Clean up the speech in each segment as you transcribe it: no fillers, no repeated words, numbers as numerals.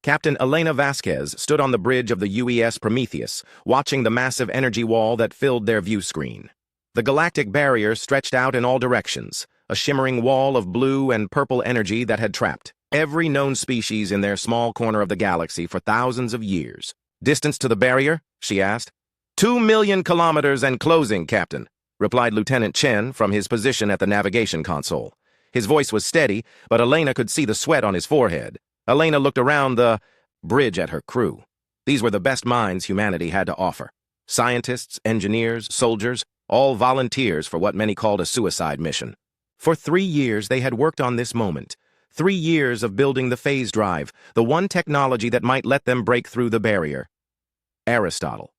Captain Elena Vasquez stood on the bridge of the UES Prometheus, watching the massive energy wall that filled their view screen. The galactic barrier stretched out in all directions, a shimmering wall of blue and purple energy that had trapped every known species in their small corner of the galaxy for thousands of years. "Distance to the barrier?" she asked. 2,000,000 kilometers and closing, Captain," replied Lieutenant Chen from his position at the navigation console. His voice was steady, but Elena could see the sweat on his forehead. Elena looked around the bridge at her crew. These were the best minds humanity had to offer. Scientists, engineers, soldiers, all volunteers for what many called a suicide mission. For 3 years they had worked on this moment. 3 years of building the phase drive, the one technology that might let them break through the barrier. "Aristotle,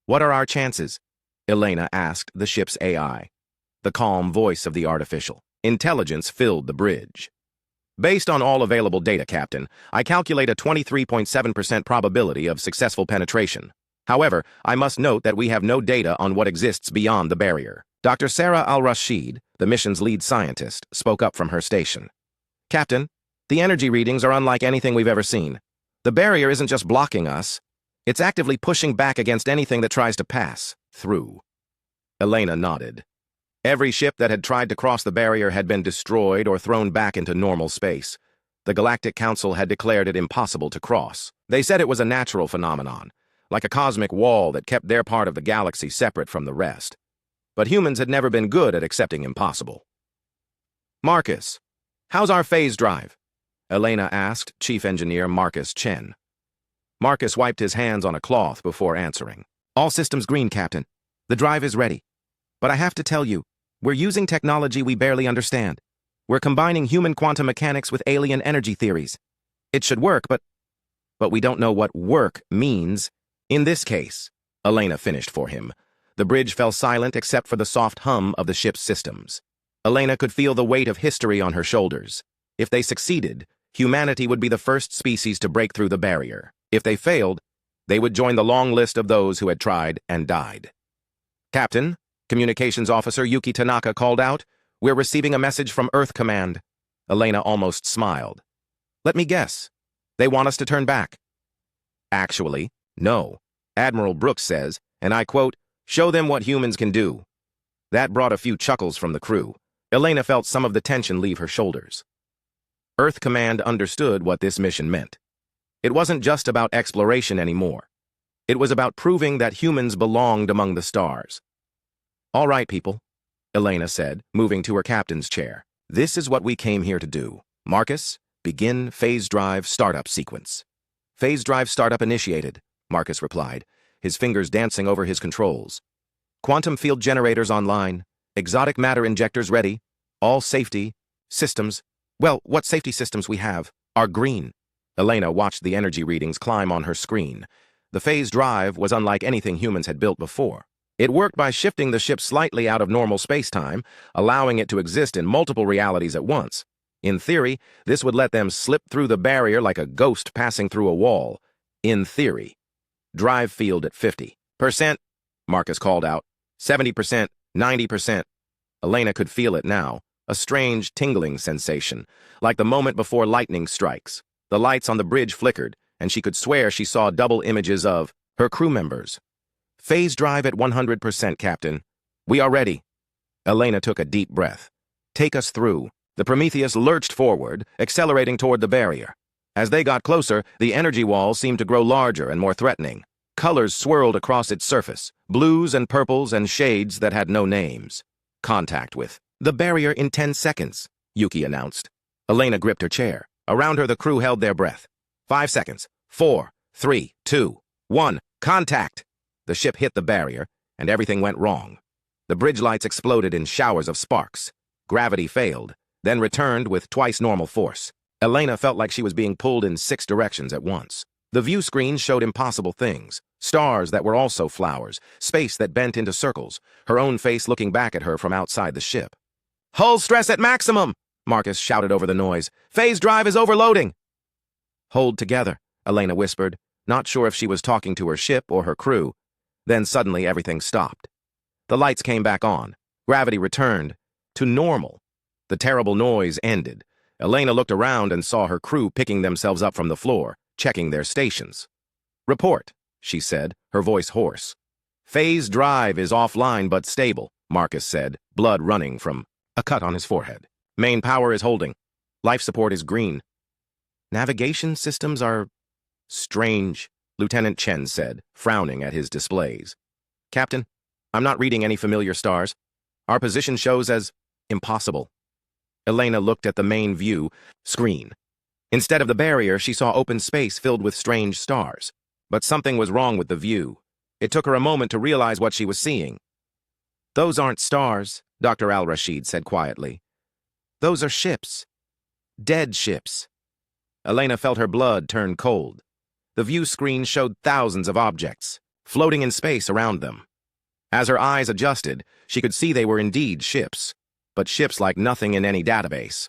what are our chances?" Elena asked the ship's AI. The calm voice of the artificial intelligence filled the bridge. "Based on all available data, Captain, I calculate a 23.7% probability of successful penetration. However, I must note that we have no data on what exists beyond the barrier." Dr. Sarah Al-Rashid, the mission's lead scientist, spoke up from her station. "Captain, the energy readings are unlike anything we've ever seen. The barrier isn't just blocking us. It's actively pushing back against anything that tries to pass through." Elena nodded. Every ship that had tried to cross the barrier had been destroyed or thrown back into normal space. The Galactic Council had declared it impossible to cross. They said it was a natural phenomenon, like a cosmic wall that kept their part of the galaxy separate from the rest. But humans had never been good at accepting impossible. "Marcus, how's our phase drive?" Elena asked Chief Engineer Marcus Chen. Marcus wiped his hands on a cloth before answering. "All systems green, Captain. The drive is ready. But I have to tell you, we're using technology we barely understand. We're combining human quantum mechanics with alien energy theories. It should work, but we don't know what work means in this case." Elena finished for him. The bridge fell silent except for the soft hum of the ship's systems. Elena could feel the weight of history on her shoulders. If they succeeded, humanity would be the first species to break through the barrier. If they failed, they would join the long list of those who had tried and died. "Captain," Communications Officer Yuki Tanaka called out, "we're receiving a message from Earth Command." Elena almost smiled. "Let me guess. They want us to turn back." "Actually, no. Admiral Brooks says, and I quote, 'Show them what humans can do.'" That brought a few chuckles from the crew. Elena felt some of the tension leave her shoulders. Earth Command understood what this mission meant. It wasn't just about exploration anymore. It was about proving that humans belonged among the stars. "All right, people," Elena said, moving to her captain's chair. "This is what we came here to do. Marcus, begin phase drive startup sequence." "Phase drive startup initiated," Marcus replied, his fingers dancing over his controls. "Quantum field generators online. Exotic matter injectors ready. All safety systems, well, what safety systems we have, are green." Elena watched the energy readings climb on her screen. The phase drive was unlike anything humans had built before. It worked by shifting the ship slightly out of normal space-time, allowing it to exist in multiple realities at once. In theory, this would let them slip through the barrier like a ghost passing through a wall. In theory. "Drive field at 50%, Marcus called out. 70%, 90%. Elena could feel it now, a strange tingling sensation, like the moment before lightning strikes. The lights on the bridge flickered, and she could swear she saw double images of her crew members. "Phase drive at 100%, Captain. We are ready." Elena took a deep breath. "Take us through." The Prometheus lurched forward, accelerating toward the barrier. As they got closer, the energy wall seemed to grow larger and more threatening. Colors swirled across its surface, blues and purples and shades that had no names. "Contact with the barrier in 10 seconds, Yuki announced. Elena gripped her chair. Around her, the crew held their breath. 5 seconds. 4, 3, 2, 1. Contact! The ship hit the barrier, and everything went wrong. The bridge lights exploded in showers of sparks. Gravity failed, then returned with twice normal force. Elena felt like she was being pulled in 6 directions at once. The view screen showed impossible things. Stars that were also flowers, space that bent into circles, her own face looking back at her from outside the ship. "Hull stress at maximum!" Marcus shouted over the noise. "Phase drive is overloading!" "Hold together," Elena whispered, not sure if she was talking to her ship or her crew. Then suddenly everything stopped. The lights came back on. Gravity returned to normal. The terrible noise ended. Elena looked around and saw her crew picking themselves up from the floor. checking their stations. "Report," she said, her voice hoarse. "Phase drive is offline but stable," Marcus said, blood running from a cut on his forehead. "Main power is holding. Life support is green. Navigation systems are strange," Lieutenant Chen said, frowning at his displays. "Captain, I'm not reading any familiar stars. Our position shows as impossible." Elena looked at the main view screen. Instead of the barrier, she saw open space filled with strange stars. But something was wrong with the view. It took her a moment to realize what she was seeing. "Those aren't stars," Dr. Al-Rashid said quietly. "Those are ships. Dead ships." Elena felt her blood turn cold. The view screen showed thousands of objects, floating in space around them. As her eyes adjusted, she could see they were indeed ships, but ships like nothing in any database.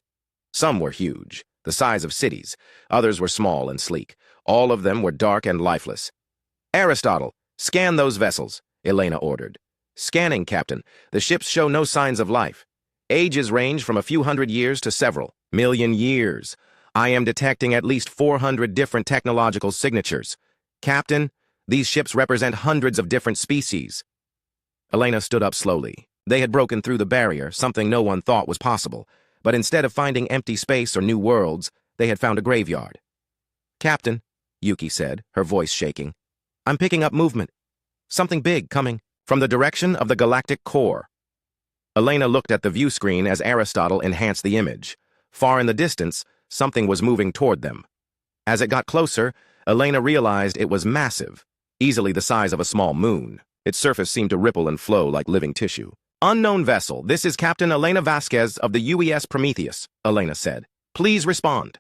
Some were huge, the size of cities. Others were small and sleek. All of them were dark and lifeless. "Aristotle, scan those vessels," Elena ordered. "Scanning, Captain. The ships show no signs of life. Ages range from a few hundred years to several million years. I am detecting at least 400 different technological signatures. Captain, these ships represent hundreds of different species." Elena stood up slowly. They had broken through the barrier, something no one thought was possible. But instead of finding empty space or new worlds, they had found a graveyard. "Captain," Yuki said, her voice shaking, "I'm picking up movement. Something big coming from the direction of the galactic core." Elena looked at the view screen as Aristotle enhanced the image. Far in the distance, something was moving toward them. As it got closer, Elena realized it was massive, easily the size of a small moon. Its surface seemed to ripple and flow like living tissue. "Unknown vessel, this is Captain Elena Vasquez of the UES Prometheus," Elena said. "Please respond."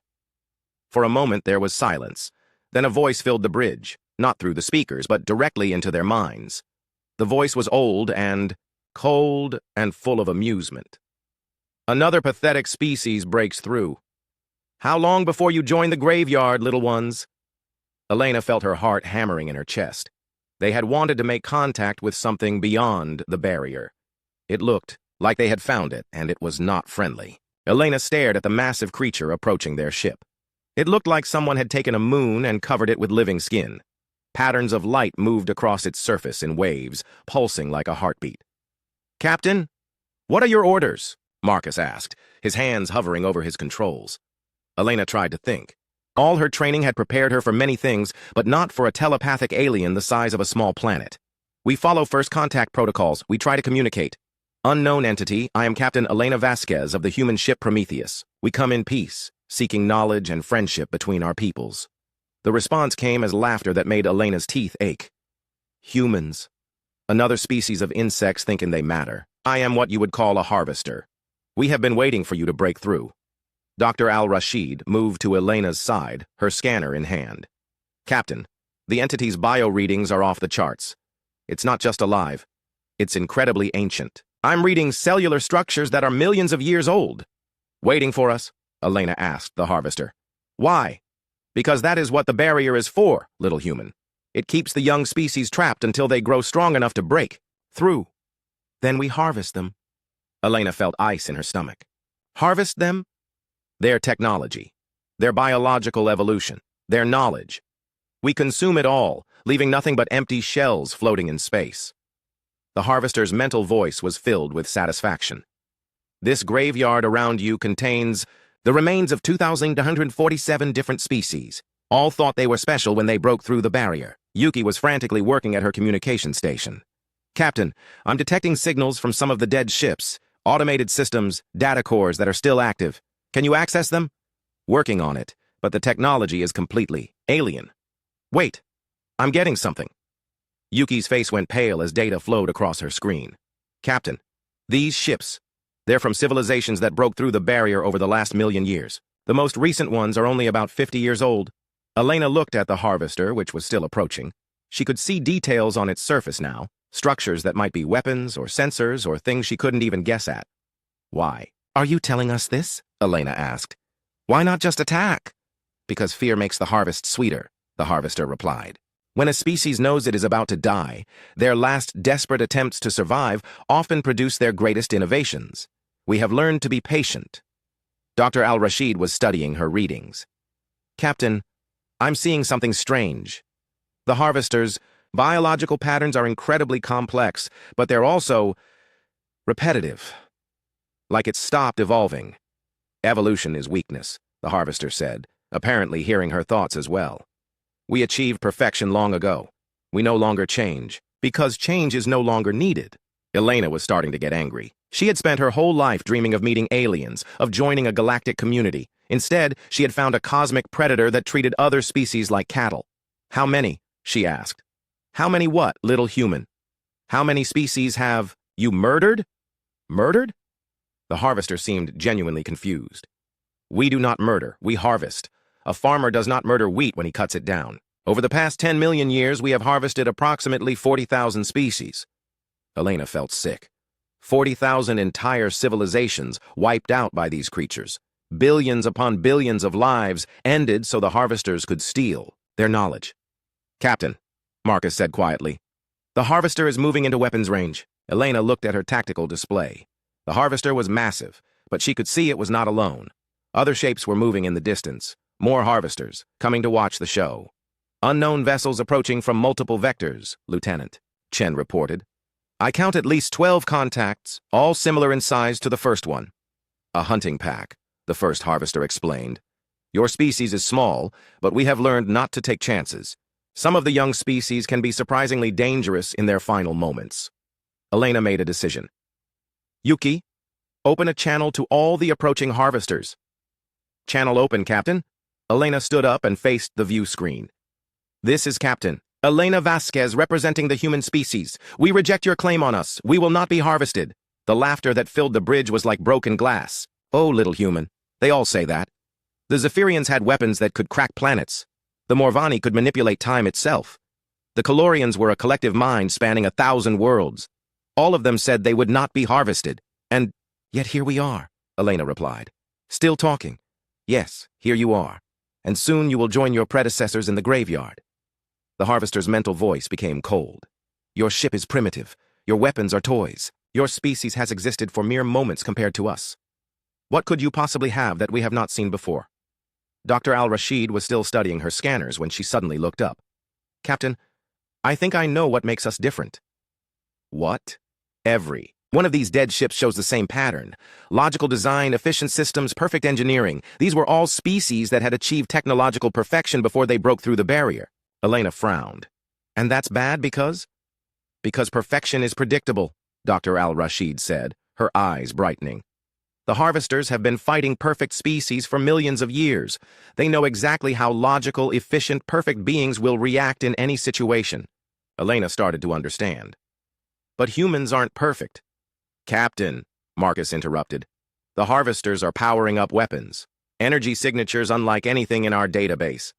For a moment there was silence. Then a voice filled the bridge, not through the speakers, but directly into their minds. The voice was old and cold and full of amusement. "Another pathetic species breaks through. How long before you join the graveyard, little ones?" Elena felt her heart hammering in her chest. They had wanted to make contact with something beyond the barrier. It looked like they had found it, and it was not friendly. Elena stared at the massive creature approaching their ship. It looked like someone had taken a moon and covered it with living skin. Patterns of light moved across its surface in waves, pulsing like a heartbeat. "Captain, what are your orders?" Marcus asked, his hands hovering over his controls. Elena tried to think. All her training had prepared her for many things, but not for a telepathic alien the size of a small planet. "We follow first contact protocols. We try to communicate. Unknown entity, I am Captain Elena Vasquez of the human ship Prometheus. We come in peace, seeking knowledge and friendship between our peoples." The response came as laughter that made Elena's teeth ache. "Humans. Another species of insects thinking they matter. I am what you would call a harvester. We have been waiting for you to break through." Dr. Al-Rashid moved to Elena's side, her scanner in hand. "Captain, the entity's bio readings are off the charts. It's not just alive. It's incredibly ancient. I'm reading cellular structures that are millions of years old." "Waiting for us?" Elena asked the harvester. "Why?" "Because that is what the barrier is for, little human. It keeps the young species trapped until they grow strong enough to break through. Then we harvest them." Elena felt ice in her stomach. "Harvest them?" "Their technology, their biological evolution, their knowledge. We consume it all, leaving nothing but empty shells floating in space." The harvester's mental voice was filled with satisfaction. "This graveyard around you contains the remains of 2,147 different species. All thought they were special when they broke through the barrier." Yuki was frantically working at her communication station. "Captain, I'm detecting signals from some of the dead ships, automated systems, data cores that are still active. Can you access them?" "Working on it, but the technology is completely alien." "Wait, I'm getting something." Yuki's face went pale as data flowed across her screen. "Captain, these ships, they're from civilizations that broke through the barrier over the last million years. The most recent ones are only about 50 years old." Elena looked at the harvester, which was still approaching. She could see details on its surface now, structures that might be weapons or sensors or things she couldn't even guess at. "Why are you telling us this?" Elena asked. "Why not just attack?" "Because fear makes the harvest sweeter," the harvester replied. "When a species knows it is about to die, their last desperate attempts to survive often produce their greatest innovations. We have learned to be patient." Dr. Al-Rashid was studying her readings. "Captain, I'm seeing something strange. The harvesters' biological patterns are incredibly complex, but they're also repetitive. Like it's stopped evolving. Evolution is weakness, the harvester said, apparently hearing her thoughts as well. We achieved perfection long ago. We no longer change, because change is no longer needed. Elena was starting to get angry. She had spent her whole life dreaming of meeting aliens, of joining a galactic community. Instead, she had found a cosmic predator that treated other species like cattle. How many? She asked. How many what, little human? How many species have you murdered? Murdered? The harvester seemed genuinely confused. We do not murder, we harvest. A farmer does not murder wheat when he cuts it down. Over the past 10 million years, we have harvested approximately 40,000 species. Elena felt sick. 40,000 entire civilizations wiped out by these creatures. Billions upon billions of lives ended so the harvesters could steal their knowledge. Captain, Marcus said quietly, the harvester is moving into weapons range. Elena looked at her tactical display. The harvester was massive, but she could see it was not alone. Other shapes were moving in the distance. More harvesters, coming to watch the show. Unknown vessels approaching from multiple vectors, Lieutenant, Chen reported. I count at least 12 contacts, all similar in size to the first one. A hunting pack, the first harvester explained. Your species is small, but we have learned not to take chances. Some of the young species can be surprisingly dangerous in their final moments. Elena made a decision. Yuki, open a channel to all the approaching harvesters. Channel open, Captain. Elena stood up and faced the view screen. This is Captain Elena Vasquez representing the human species. We reject your claim on us. We will not be harvested. The laughter that filled the bridge was like broken glass. Oh, little human. They all say that. The Zephyrians had weapons that could crack planets. The Morvani could manipulate time itself. The Calorians were a collective mind spanning 1,000 worlds. All of them said they would not be harvested. And yet here we are, Elena replied. Still talking. Yes, here you are. And soon you will join your predecessors in the graveyard. The harvester's mental voice became cold. Your ship is primitive. Your weapons are toys. Your species has existed for mere moments compared to us. What could you possibly have that we have not seen before? Dr. Al-Rashid was still studying her scanners when she suddenly looked up. Captain, I think I know what makes us different. What? Every one of these dead ships shows the same pattern. Logical design, efficient systems, perfect engineering. These were all species that had achieved technological perfection before they broke through the barrier. Elena frowned. And that's bad because? Because perfection is predictable, Dr. Al-Rashid said, her eyes brightening. The harvesters have been fighting perfect species for millions of years. They know exactly how logical, efficient, perfect beings will react in any situation. Elena started to understand. But humans aren't perfect. Captain, Marcus interrupted. The harvesters are powering up weapons. Energy signatures unlike anything in our database.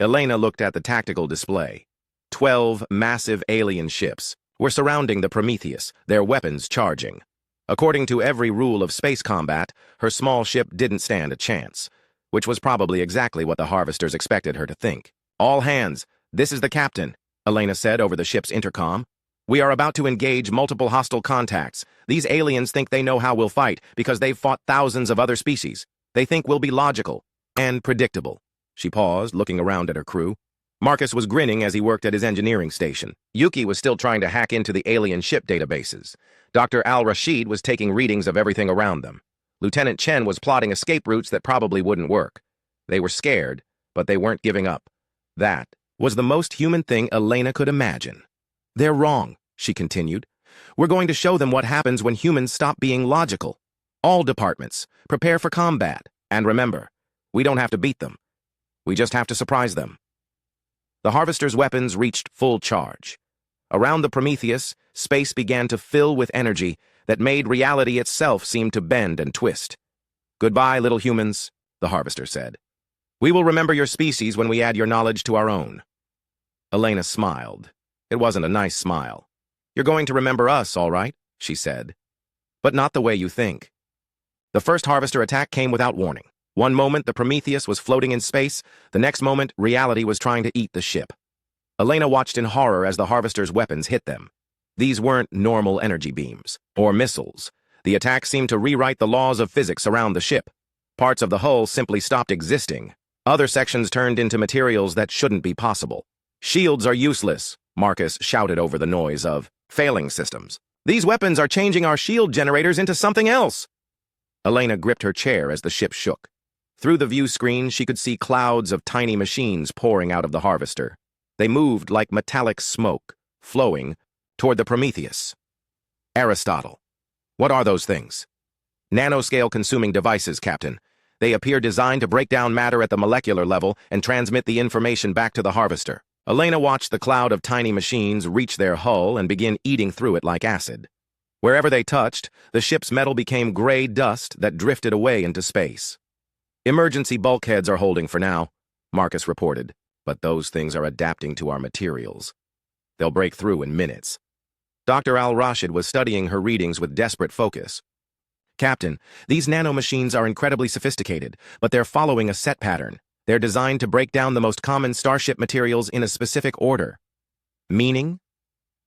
Elena looked at the tactical display. 12 massive alien ships were surrounding the Prometheus, their weapons charging. According to every rule of space combat, her small ship didn't stand a chance, which was probably exactly what the harvesters expected her to think. All hands, this is the captain, Elena said over the ship's intercom. We are about to engage multiple hostile contacts. These aliens think they know how we'll fight because they've fought thousands of other species. They think we'll be logical and predictable. She paused, looking around at her crew. Marcus was grinning as he worked at his engineering station. Yuki was still trying to hack into the alien ship databases. Dr. Al-Rashid was taking readings of everything around them. Lieutenant Chen was plotting escape routes that probably wouldn't work. They were scared, but they weren't giving up. That was the most human thing Elena could imagine. They're wrong, she continued. We're going to show them what happens when humans stop being logical. All departments, prepare for combat. And remember, we don't have to beat them. We just have to surprise them. The harvesters' weapons reached full charge. Around the Prometheus, space began to fill with energy that made reality itself seem to bend and twist. Goodbye, little humans, the harvester said. We will remember your species when we add your knowledge to our own. Elena smiled. It wasn't a nice smile. You're going to remember us, all right, she said. But not the way you think. The first harvester attack came without warning. One moment, the Prometheus was floating in space. The next moment, reality was trying to eat the ship. Elena watched in horror as the harvesters' weapons hit them. These weren't normal energy beams or missiles. The attack seemed to rewrite the laws of physics around the ship. Parts of the hull simply stopped existing. Other sections turned into materials that shouldn't be possible. Shields are useless, Marcus shouted over the noise of failing systems. These weapons are changing our shield generators into something else. Elena gripped her chair as the ship shook. Through the view screen, she could see clouds of tiny machines pouring out of the harvester. They moved like metallic smoke, flowing toward the Prometheus. Aristotle. What are those things? Nanoscale consuming devices, Captain. They appear designed to break down matter at the molecular level and transmit the information back to the harvester. Elena watched the cloud of tiny machines reach their hull and begin eating through it like acid. Wherever they touched, the ship's metal became gray dust that drifted away into space. Emergency bulkheads are holding for now, Marcus reported, but those things are adapting to our materials. They'll break through in minutes. Dr. Al-Rashid was studying her readings with desperate focus. Captain, these nanomachines are incredibly sophisticated, but they're following a set pattern. They're designed to break down the most common starship materials in a specific order. Meaning?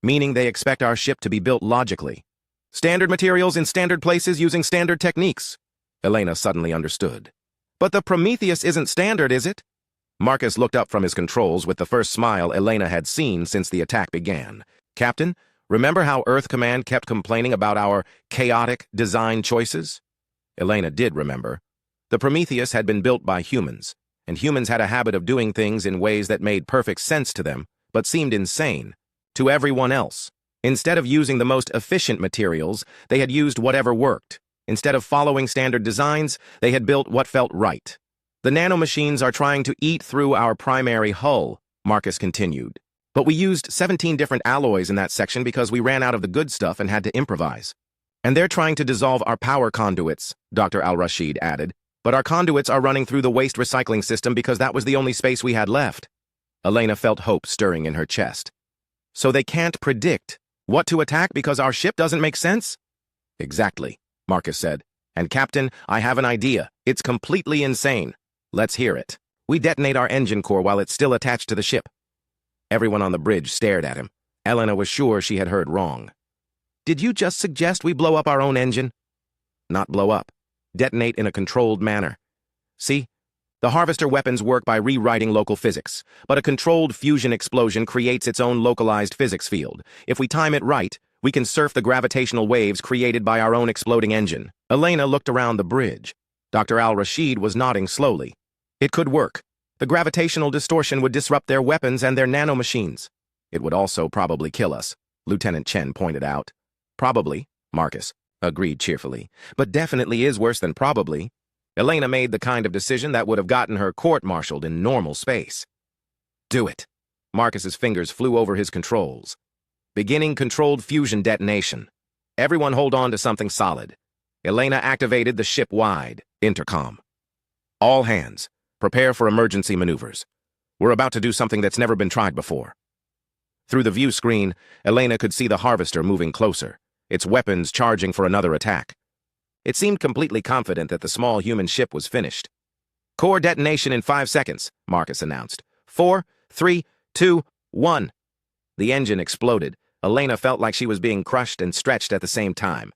Meaning they expect our ship to be built logically. Standard materials in standard places using standard techniques. Elena suddenly understood. But the Prometheus isn't standard, is it? Marcus looked up from his controls with the first smile Elena had seen since the attack began. Captain, remember how Earth Command kept complaining about our chaotic design choices? Elena did remember. The Prometheus had been built by humans, and humans had a habit of doing things in ways that made perfect sense to them, but seemed insane to everyone else. Instead of using the most efficient materials, they had used whatever worked. Instead of following standard designs, they had built what felt right. The nanomachines are trying to eat through our primary hull, Marcus continued. But we used 17 different alloys in that section because we ran out of the good stuff and had to improvise. And they're trying to dissolve our power conduits, Dr. Al-Rashid added. But our conduits are running through the waste recycling system because that was the only space we had left. Elena felt hope stirring in her chest. So they can't predict what to attack because our ship doesn't make sense? Exactly, Marcus said. And Captain, I have an idea. It's completely insane. Let's hear it. We detonate our engine core while it's still attached to the ship. Everyone on the bridge stared at him. Elena was sure she had heard wrong. Did you just suggest we blow up our own engine? Not blow up. Detonate in a controlled manner. See? The harvester weapons work by rewriting local physics, but a controlled fusion explosion creates its own localized physics field. If we time it right, we can surf the gravitational waves created by our own exploding engine. Elena looked around the bridge. Dr. Al-Rashid was nodding slowly. It could work. The gravitational distortion would disrupt their weapons and their nanomachines. It would also probably kill us, Lieutenant Chen pointed out. Probably, Marcus agreed cheerfully, but definitely is worse than probably. Elena made the kind of decision that would have gotten her court-martialed in normal space. Do it. Marcus's fingers flew over his controls. Beginning controlled fusion detonation. Everyone hold on to something solid. Elena activated the ship-wide intercom. All hands, prepare for emergency maneuvers. We're about to do something that's never been tried before. Through the view screen, Elena could see the harvester moving closer, its weapons charging for another attack. It seemed completely confident that the small human ship was finished. Core detonation in 5 seconds, Marcus announced. 4, 3, 2, 1. The engine exploded. Elena felt like she was being crushed and stretched at the same time.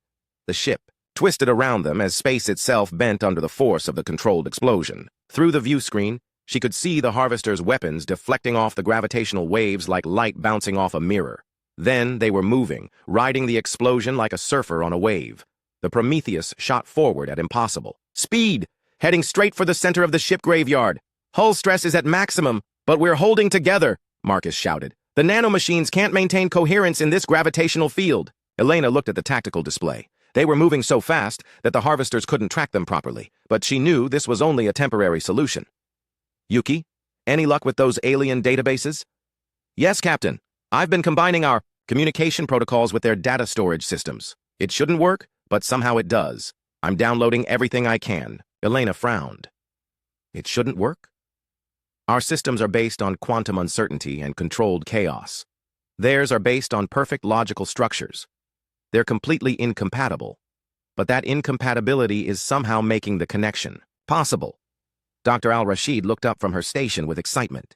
The ship twisted around them as space itself bent under the force of the controlled explosion. Through the view screen, she could see the harvester's weapons deflecting off the gravitational waves like light bouncing off a mirror. Then they were moving, riding the explosion like a surfer on a wave. The Prometheus shot forward at impossible speed, heading straight for the center of the ship graveyard. Hull stress is at maximum, but we're holding together, Marcus shouted. The nanomachines can't maintain coherence in this gravitational field. Elena looked at the tactical display. They were moving so fast that the harvesters couldn't track them properly, but she knew this was only a temporary solution. Yuki, any luck with those alien databases? Yes, Captain. I've been combining our communication protocols with their data storage systems. It shouldn't work, but somehow it does. I'm downloading everything I can. Elena frowned. It shouldn't work? Our systems are based on quantum uncertainty and controlled chaos. Theirs are based on perfect logical structures. They're completely incompatible. But that incompatibility is somehow making the connection possible. Dr. Al-Rashid looked up from her station with excitement.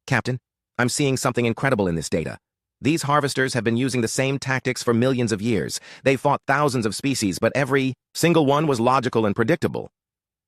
Captain, I'm seeing something incredible in this data. These harvesters have been using the same tactics for millions of years. They fought thousands of species, but every single one was logical and predictable.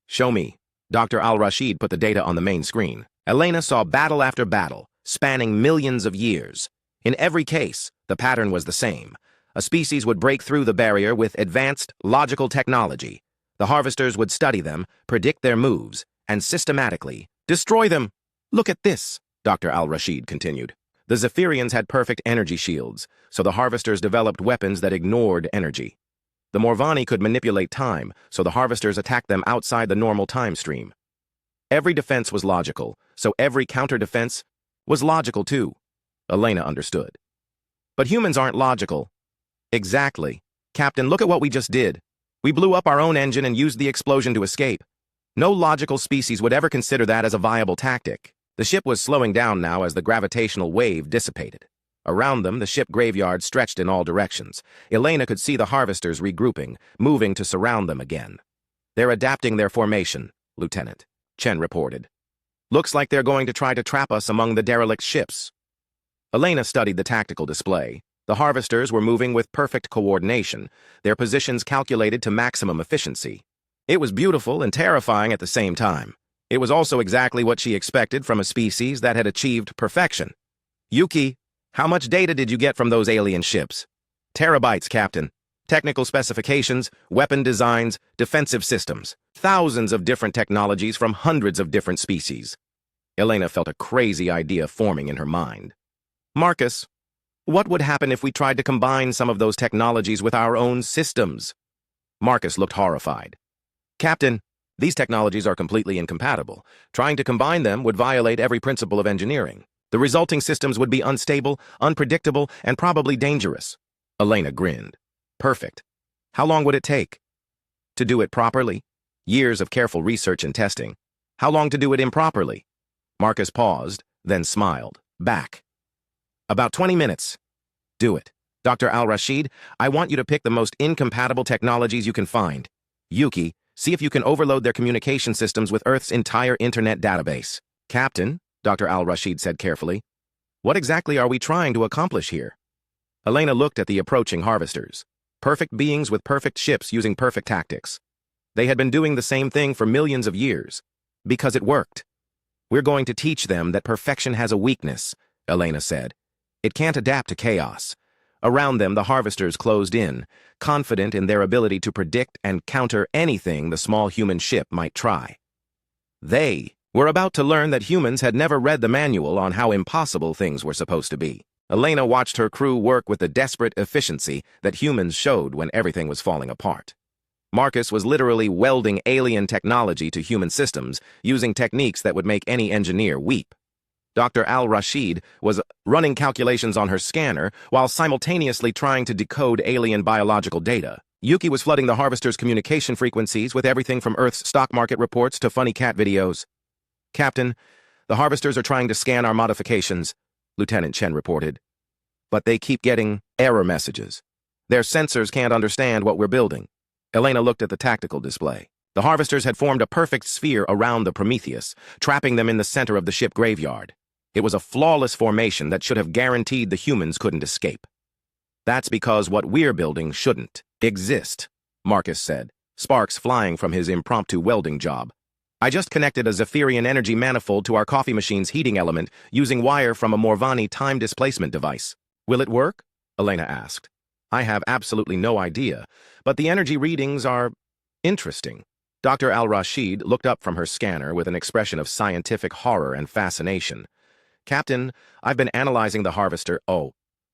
Show me, Dr. Al-Rashid put the data on the main screen. Elena saw battle after battle, spanning millions of years. In every case, the pattern was the same. A species would break through the barrier with advanced, logical technology. The harvesters would study them, predict their moves, and systematically destroy them. Look at this, Dr. Al-Rashid continued. The Zephyrians had perfect energy shields, so the harvesters developed weapons that ignored energy. The Morvani could manipulate time, so the harvesters attacked them outside the normal time stream. Every defense was logical, so every counter-defense was logical too. Elena understood. But humans aren't logical. Exactly. Captain, look at what we just did. We blew up our own engine and used the explosion to escape. No logical species would ever consider that as a viable tactic. The ship was slowing down now as the gravitational wave dissipated. Around them, the ship graveyard stretched in all directions. Elena could see the harvesters regrouping, moving to surround them again. They're adapting their formation, Lieutenant, Chen reported. Looks like they're going to try to trap us among the derelict ships. Elena studied the tactical display. The harvesters were moving with perfect coordination, their positions calculated to maximum efficiency. It was beautiful and terrifying at the same time. It was also exactly what she expected from a species that had achieved perfection. Yuki, how much data did you get from those alien ships? Terabytes, Captain. Technical specifications, weapon designs, defensive systems. Thousands of different technologies from hundreds of different species. Elena felt a crazy idea forming in her mind. Marcus, what would happen if we tried to combine some of those technologies with our own systems? Marcus looked horrified. Captain, these technologies are completely incompatible. Trying to combine them would violate every principle of engineering. The resulting systems would be unstable, unpredictable, and probably dangerous. Elena grinned. Perfect. How long would it take? To do it properly? Years of careful research and testing. How long to do it improperly? Marcus paused, then smiled. Back. About 20 minutes. Do it. Dr. Al-Rashid, I want you to pick the most incompatible technologies you can find. Yuki, see if you can overload their communication systems with Earth's entire internet database. Captain, Dr. Al-Rashid said carefully, what exactly are we trying to accomplish here? Elena looked at the approaching harvesters. Perfect beings with perfect ships using perfect tactics. They had been doing the same thing for millions of years. Because it worked. We're going to teach them that perfection has a weakness, Elena said. It can't adapt to chaos. Around them, the harvesters closed in, confident in their ability to predict and counter anything the small human ship might try. They were about to learn that humans had never read the manual on how impossible things were supposed to be. Elena watched her crew work with the desperate efficiency that humans showed when everything was falling apart. Marcus was literally welding alien technology to human systems, using techniques that would make any engineer weep. Dr. Al-Rashid was running calculations on her scanner while simultaneously trying to decode alien biological data. Yuki was flooding the harvesters' communication frequencies with everything from Earth's stock market reports to funny cat videos. Captain, the harvesters are trying to scan our modifications, Lieutenant Chen reported. But they keep getting error messages. Their sensors can't understand what we're building. Elena looked at the tactical display. The harvesters had formed a perfect sphere around the Prometheus, trapping them in the center of the ship graveyard. It was a flawless formation that should have guaranteed the humans couldn't escape. That's because what we're building shouldn't exist, Marcus said, sparks flying from his impromptu welding job. I just connected a Zephyrian energy manifold to our coffee machine's heating element using wire from a Morvani time displacement device. Will it work? Elena asked. I have absolutely no idea, but the energy readings are interesting. Dr. Al-Rashid looked up from her scanner with an expression of scientific horror and fascination. Captain, I've been analyzing the harvester.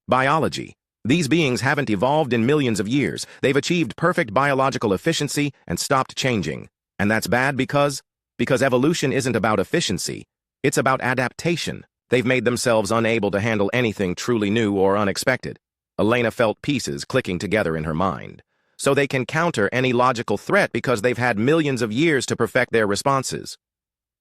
Biology. These beings haven't evolved in millions of years. They've achieved perfect biological efficiency and stopped changing. And that's bad because evolution isn't about efficiency. It's about adaptation. They've made themselves unable to handle anything truly new or unexpected. Elena felt pieces clicking together in her mind. So they can counter any logical threat because they've had millions of years to perfect their responses.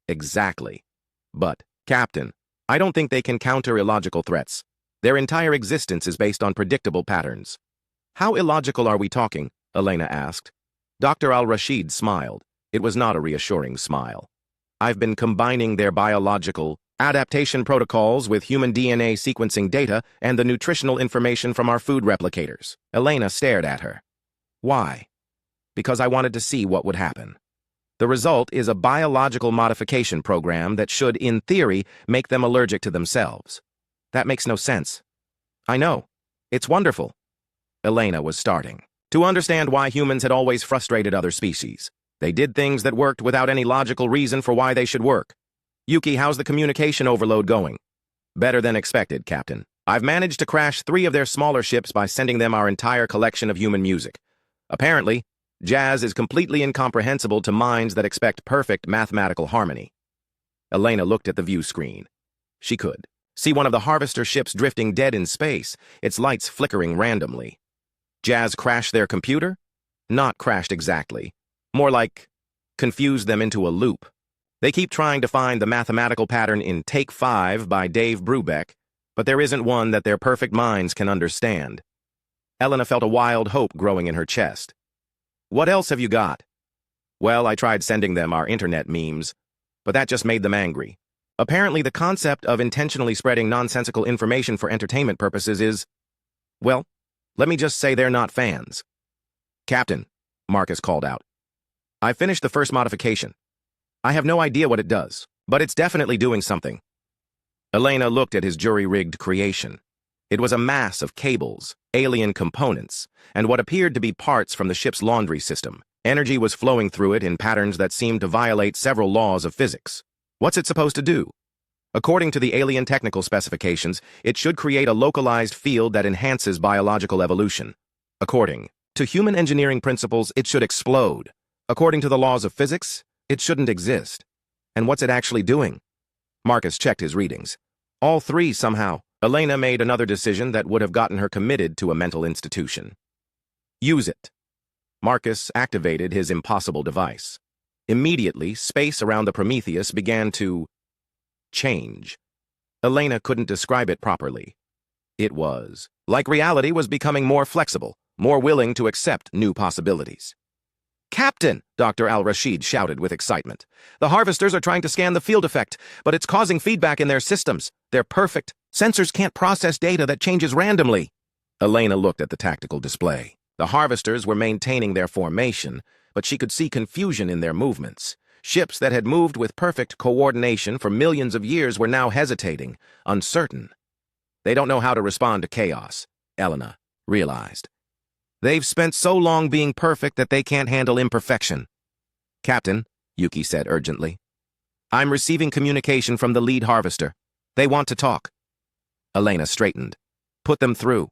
Exactly. But, Captain, I don't think they can counter illogical threats. Their entire existence is based on predictable patterns. How illogical are we talking? Elena asked. Dr. Al-Rashid smiled. It was not a reassuring smile. I've been combining their biological adaptation protocols with human DNA sequencing data and the nutritional information from our food replicators. Elena stared at her. Why? Because I wanted to see what would happen. The result is a biological modification program that should, in theory, make them allergic to themselves. That makes no sense. I know. It's wonderful. Elena was starting to understand why humans had always frustrated other species. They did things that worked without any logical reason for why they should work. Yuki, how's the communication overload going? Better than expected, Captain. I've managed to crash 3 of their smaller ships by sending them our entire collection of human music. Apparently, jazz is completely incomprehensible to minds that expect perfect mathematical harmony. Elena looked at the view screen. She could see one of the harvester ships drifting dead in space, its lights flickering randomly. Jazz crashed their computer? Not crashed exactly. More like confused them into a loop. They keep trying to find the mathematical pattern in Take 5 by Dave Brubeck, but there isn't one that their perfect minds can understand. Elena felt a wild hope growing in her chest. What else have you got? Well, I tried sending them our internet memes, but that just made them angry. Apparently, the concept of intentionally spreading nonsensical information for entertainment purposes is, well, let me just say they're not fans. Captain, Marcus called out. I finished the first modification. I have no idea what it does, but it's definitely doing something. Elena looked at his jury-rigged creation. It was a mass of cables, alien components, and what appeared to be parts from the ship's laundry system. Energy was flowing through it in patterns that seemed to violate several laws of physics. What's it supposed to do? According to the alien technical specifications, it should create a localized field that enhances biological evolution. According to human engineering principles, it should explode. According to the laws of physics, it shouldn't exist. And what's it actually doing? Marcus checked his readings. All 3 somehow. Elena made another decision that would have gotten her committed to a mental institution. Use it. Marcus activated his impossible device. Immediately, space around the Prometheus began to change. Elena couldn't describe it properly. It was like reality was becoming more flexible, more willing to accept new possibilities. Captain, Dr. Al-Rashid shouted with excitement. The harvesters are trying to scan the field effect, but it's causing feedback in their systems. They're perfect. Sensors can't process data that changes randomly. Elena looked at the tactical display. The harvesters were maintaining their formation, but she could see confusion in their movements. Ships that had moved with perfect coordination for millions of years were now hesitating, uncertain. They don't know how to respond to chaos, Elena realized. They've spent so long being perfect that they can't handle imperfection. Captain, Yuki said urgently. I'm receiving communication from the lead harvester. They want to talk. Elena straightened. Put them through.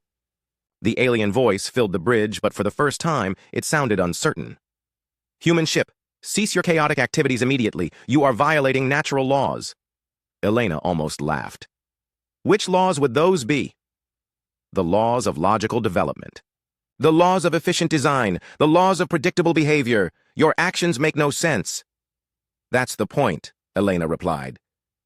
The alien voice filled the bridge, but for the first time, it sounded uncertain. Human ship, cease your chaotic activities immediately. You are violating natural laws. Elena almost laughed. Which laws would those be? The laws of logical development. The laws of efficient design. The laws of predictable behavior. Your actions make no sense. That's the point, Elena replied.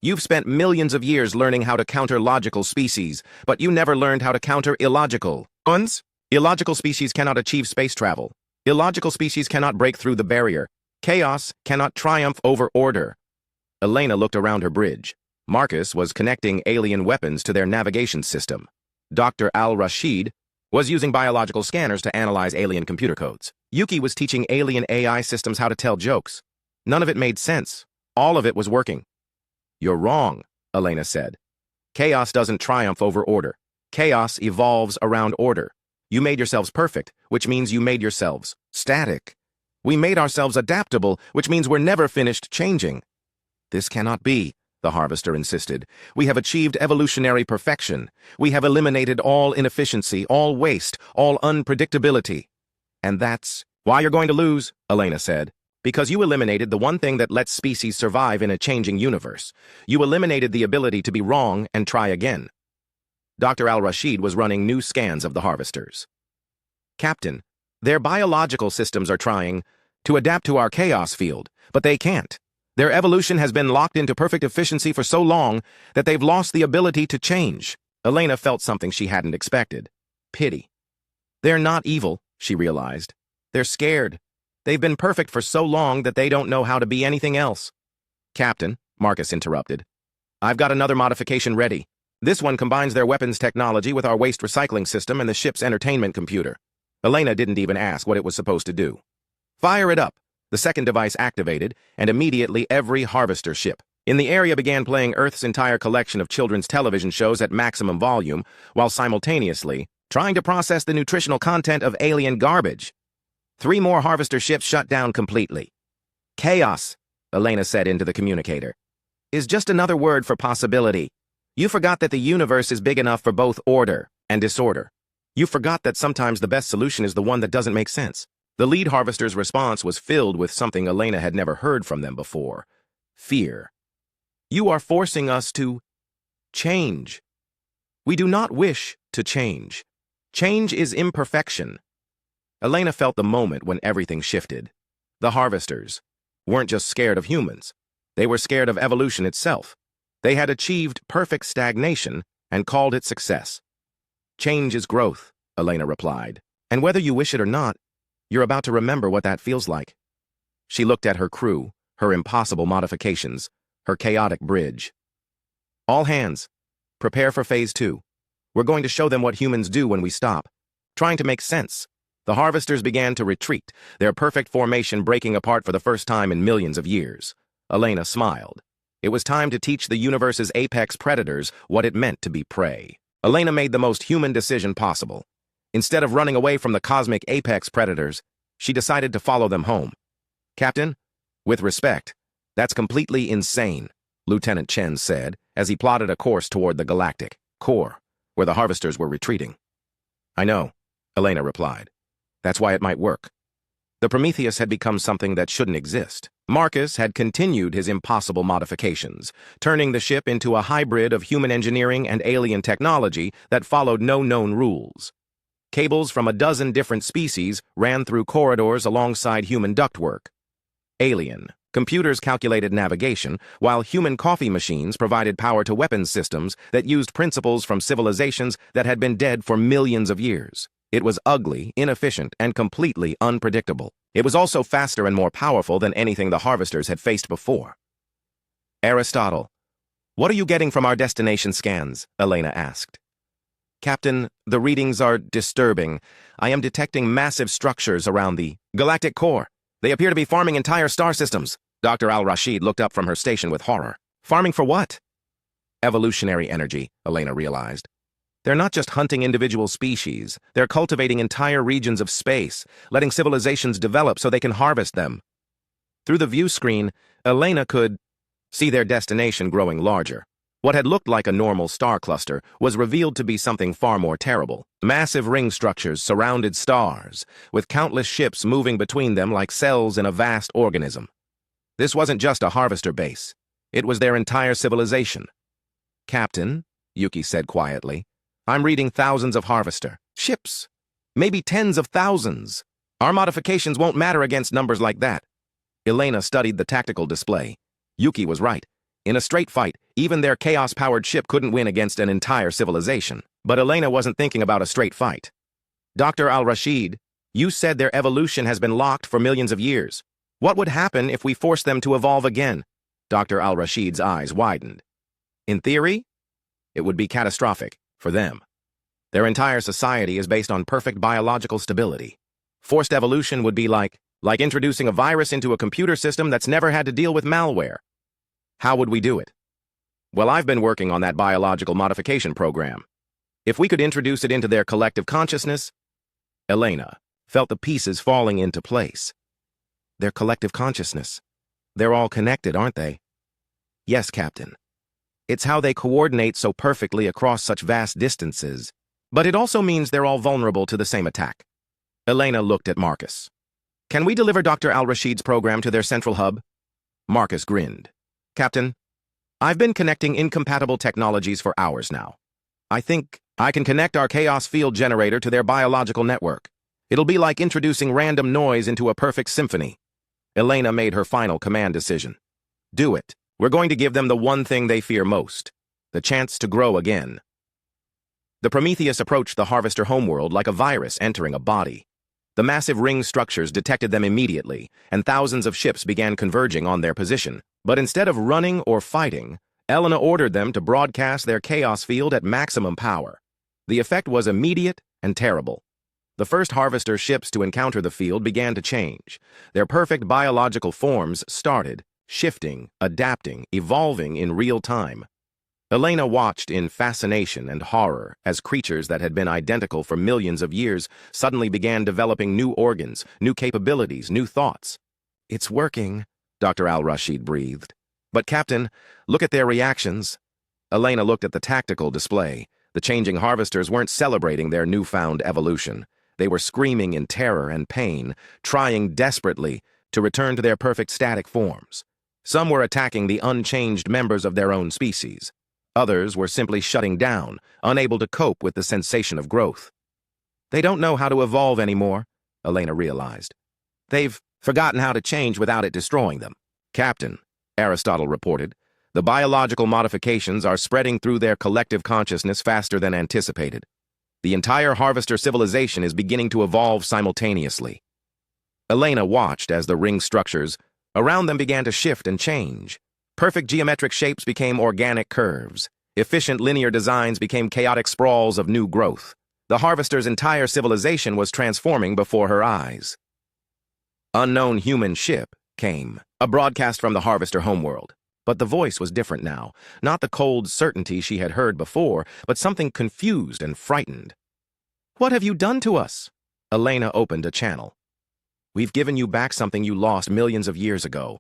You've spent millions of years learning how to counter logical species, but you never learned how to counter illogical ones. Illogical species cannot achieve space travel. Illogical species cannot break through the barrier. Chaos cannot triumph over order. Elena looked around her bridge. Marcus was connecting alien weapons to their navigation system. Dr. Al-Rashid was using biological scanners to analyze alien computer codes. Yuki was teaching alien AI systems how to tell jokes. None of it made sense. All of it was working. You're wrong, Elena said. Chaos doesn't triumph over order. Chaos evolves around order. You made yourselves perfect, which means you made yourselves static. We made ourselves adaptable, which means we're never finished changing. This cannot be, the harvester insisted. We have achieved evolutionary perfection. We have eliminated all inefficiency, all waste, all unpredictability. And that's why you're going to lose, Elena said. Because you eliminated the one thing that lets species survive in a changing universe. You eliminated the ability to be wrong and try again. Dr. Al-Rashid was running new scans of the harvesters. Captain, their biological systems are trying to adapt to our chaos field, but they can't. Their evolution has been locked into perfect efficiency for so long that they've lost the ability to change. Elena felt something she hadn't expected. Pity. They're not evil, she realized. They're scared. They've been perfect for so long that they don't know how to be anything else. Captain, Marcus interrupted. I've got another modification ready. This one combines their weapons technology with our waste recycling system and the ship's entertainment computer. Elena didn't even ask what it was supposed to do. Fire it up. The second device activated, and immediately every harvester ship in the area began playing Earth's entire collection of children's television shows at maximum volume, while simultaneously trying to process the nutritional content of alien garbage. 3 more harvester ships shut down completely. Chaos, Elena said into the communicator, is just another word for possibility. You forgot that the universe is big enough for both order and disorder. You forgot that sometimes the best solution is the one that doesn't make sense. The lead harvester's response was filled with something Elena had never heard from them before: fear. You are forcing us to change. We do not wish to change. Change is imperfection. Elena felt the moment when everything shifted. The harvesters weren't just scared of humans. They were scared of evolution itself. They had achieved perfect stagnation and called it success. Change is growth, Elena replied. And whether you wish it or not, you're about to remember what that feels like. She looked at her crew, her impossible modifications, her chaotic bridge. All hands, prepare for Phase 2. We're going to show them what humans do when we stop, trying to make sense. The harvesters began to retreat, their perfect formation breaking apart for the first time in millions of years. Elena smiled. It was time to teach the universe's apex predators what it meant to be prey. Elena made the most human decision possible. Instead of running away from the cosmic apex predators, she decided to follow them home. Captain, with respect, that's completely insane, Lieutenant Chen said, as he plotted a course toward the Galactic core, where the harvesters were retreating. I know, Elena replied. That's why it might work. The Prometheus had become something that shouldn't exist. Marcus had continued his impossible modifications, turning the ship into a hybrid of human engineering and alien technology that followed no known rules. Cables from a dozen different species ran through corridors alongside human ductwork. Alien computers calculated navigation, while human coffee machines provided power to weapons systems that used principles from civilizations that had been dead for millions of years. It was ugly, inefficient, and completely unpredictable. It was also faster and more powerful than anything the harvesters had faced before. Aristotle, what are you getting from our destination scans? Elena asked. Captain, the readings are disturbing. I am detecting massive structures around the galactic core. They appear to be farming entire star systems. Dr. Al-Rashid looked up from her station with horror. Farming for what? Evolutionary energy, Elena realized. They're not just hunting individual species. They're cultivating entire regions of space, letting civilizations develop so they can harvest them. Through the view screen, Elena could see their destination growing larger. What had looked like a normal star cluster was revealed to be something far more terrible. Massive ring structures surrounded stars, with countless ships moving between them like cells in a vast organism. This wasn't just a harvester base. It was their entire civilization. Captain, Yuki said quietly, I'm reading thousands of harvester ships, maybe tens of thousands. Our modifications won't matter against numbers like that. Elena studied the tactical display. Yuki was right. In a straight fight, even their chaos-powered ship couldn't win against an entire civilization. But Elena wasn't thinking about a straight fight. Dr. Al-Rashid, you said their evolution has been locked for millions of years. What would happen if we forced them to evolve again? Dr. Al-Rashid's eyes widened. In theory, it would be catastrophic for them. Their entire society is based on perfect biological stability. Forced evolution would be like introducing a virus into a computer system that's never had to deal with malware. How would we do it? Well, I've been working on that biological modification program. If we could introduce it into their collective consciousness, Elena felt the pieces falling into place. Their collective consciousness. They're all connected, aren't they? Yes, Captain. It's how they coordinate so perfectly across such vast distances. But it also means they're all vulnerable to the same attack. Elena looked at Marcus. Can we deliver Dr. Al-Rashid's program to their central hub? Marcus grinned. Captain, I've been connecting incompatible technologies for hours now. I think I can connect our chaos field generator to their biological network. It'll be like introducing random noise into a perfect symphony. Elena made her final command decision. Do it. We're going to give them the one thing they fear most, the chance to grow again. The Prometheus approached the harvester homeworld like a virus entering a body. The massive ring structures detected them immediately, and thousands of ships began converging on their position. But instead of running or fighting, Elena ordered them to broadcast their chaos field at maximum power. The effect was immediate and terrible. The first harvester ships to encounter the field began to change. Their perfect biological forms started, shifting, adapting, evolving in real time. Elena watched in fascination and horror as creatures that had been identical for millions of years suddenly began developing new organs, new capabilities, new thoughts. "It's working," Dr. Al-Rashid breathed. "But Captain, look at their reactions." Elena looked at the tactical display. The changing harvesters weren't celebrating their newfound evolution. They were screaming in terror and pain, trying desperately to return to their perfect static forms. Some were attacking the unchanged members of their own species. Others were simply shutting down, unable to cope with the sensation of growth. "They don't know how to evolve anymore," Elena realized. "They've forgotten how to change without it destroying them." "Captain," Aristotle reported, "the biological modifications are spreading through their collective consciousness faster than anticipated. The entire harvester civilization is beginning to evolve simultaneously." Elena watched as the ring structures around them began to shift and change. Perfect geometric shapes became organic curves. Efficient linear designs became chaotic sprawls of new growth. The harvester's entire civilization was transforming before her eyes. "Unknown human ship" came, a broadcast from the harvester homeworld. But the voice was different now, not the cold certainty she had heard before, but something confused and frightened. "What have you done to us?" Elena opened a channel. "We've given you back something you lost millions of years ago.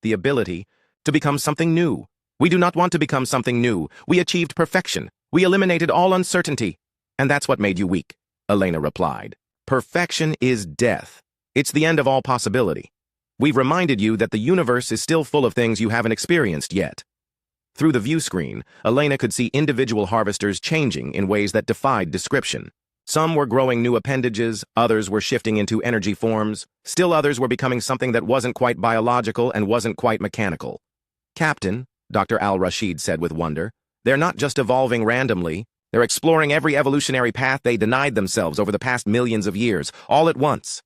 The ability to become something new. We do not want to become something new. We achieved perfection. We eliminated all uncertainty. And that's what made you weak," Elena replied. "Perfection is death. It's the end of all possibility. We've reminded you that the universe is still full of things you haven't experienced yet." Through the view screen, Elena could see individual harvesters changing in ways that defied description. Some were growing new appendages, others were shifting into energy forms, still others were becoming something that wasn't quite biological and wasn't quite mechanical. "Captain," Dr. Al-Rashid said with wonder, "they're not just evolving randomly. They're exploring every evolutionary path they denied themselves over the past millions of years, all at once."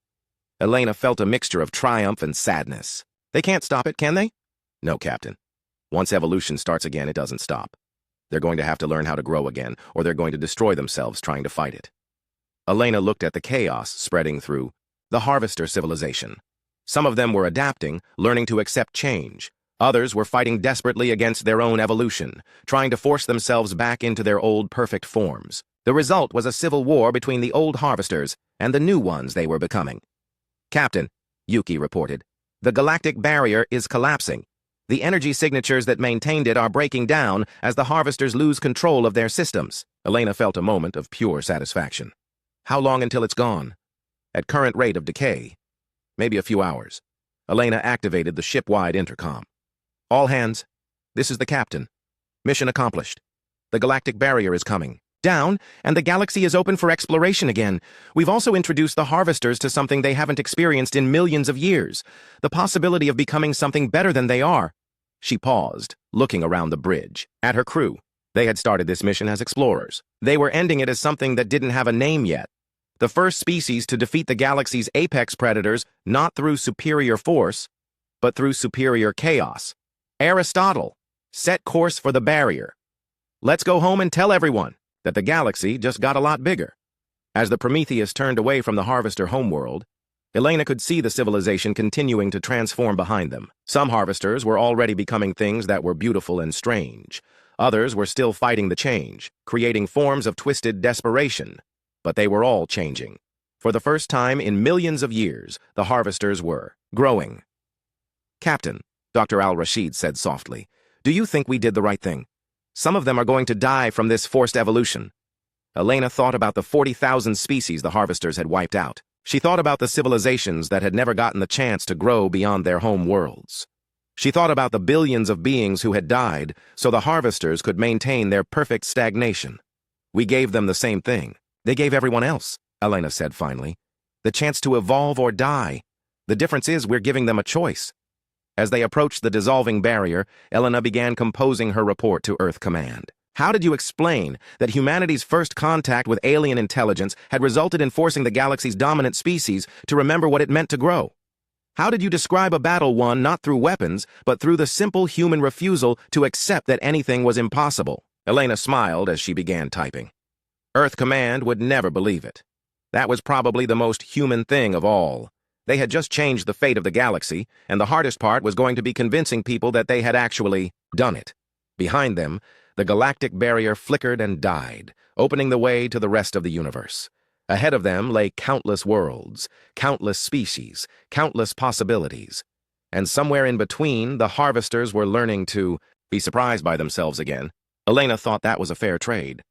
Elena felt a mixture of triumph and sadness. "They can't stop it, can they?" "No, Captain. Once evolution starts again, it doesn't stop. They're going to have to learn how to grow again, or they're going to destroy themselves trying to fight it." Elena looked at the chaos spreading through the harvester civilization. Some of them were adapting, learning to accept change. Others were fighting desperately against their own evolution, trying to force themselves back into their old perfect forms. The result was a civil war between the old harvesters and the new ones they were becoming. "Captain," Yuki reported, "the galactic barrier is collapsing. The energy signatures that maintained it are breaking down as the harvesters lose control of their systems." Elena felt a moment of pure satisfaction. "How long until it's gone?" "At current rate of decay, maybe a few hours." Elena activated the ship-wide intercom. "All hands, this is the captain. Mission accomplished. The galactic barrier is coming down, and the galaxy is open for exploration again. We've also introduced the harvesters to something they haven't experienced in millions of years, the possibility of becoming something better than they are." She paused, looking around the bridge, at her crew. They had started this mission as explorers. They were ending it as something that didn't have a name yet. The first species to defeat the galaxy's apex predators, not through superior force, but through superior chaos. Aristotle, set course for the barrier. Let's go home and tell everyone that the galaxy just got a lot bigger. As the Prometheus turned away from the harvester homeworld, Elena could see the civilization continuing to transform behind them. Some harvesters were already becoming things that were beautiful and strange. Others were still fighting the change, creating forms of twisted desperation. But they were all changing. For the first time in millions of years, the harvesters were growing. "Captain," Dr. Al-Rashid said softly, "do you think we did the right thing? Some of them are going to die from this forced evolution." Elena thought about the 40,000 species the harvesters had wiped out. She thought about the civilizations that had never gotten the chance to grow beyond their home worlds. She thought about the billions of beings who had died so the harvesters could maintain their perfect stagnation. "We gave them the same thing. They gave everyone else," Elena said finally. "The chance to evolve or die. The difference is we're giving them a choice." As they approached the dissolving barrier, Elena began composing her report to Earth Command. "How did you explain that humanity's first contact with alien intelligence had resulted in forcing the galaxy's dominant species to remember what it meant to grow? How did you describe a battle won not through weapons, but through the simple human refusal to accept that anything was impossible?" Elena smiled as she began typing. Earth Command would never believe it. That was probably the most human thing of all. They had just changed the fate of the galaxy, and the hardest part was going to be convincing people that they had actually done it. Behind them, the galactic barrier flickered and died, opening the way to the rest of the universe. Ahead of them lay countless worlds, countless species, countless possibilities. And somewhere in between, the harvesters were learning to be surprised by themselves again. Elena thought that was a fair trade.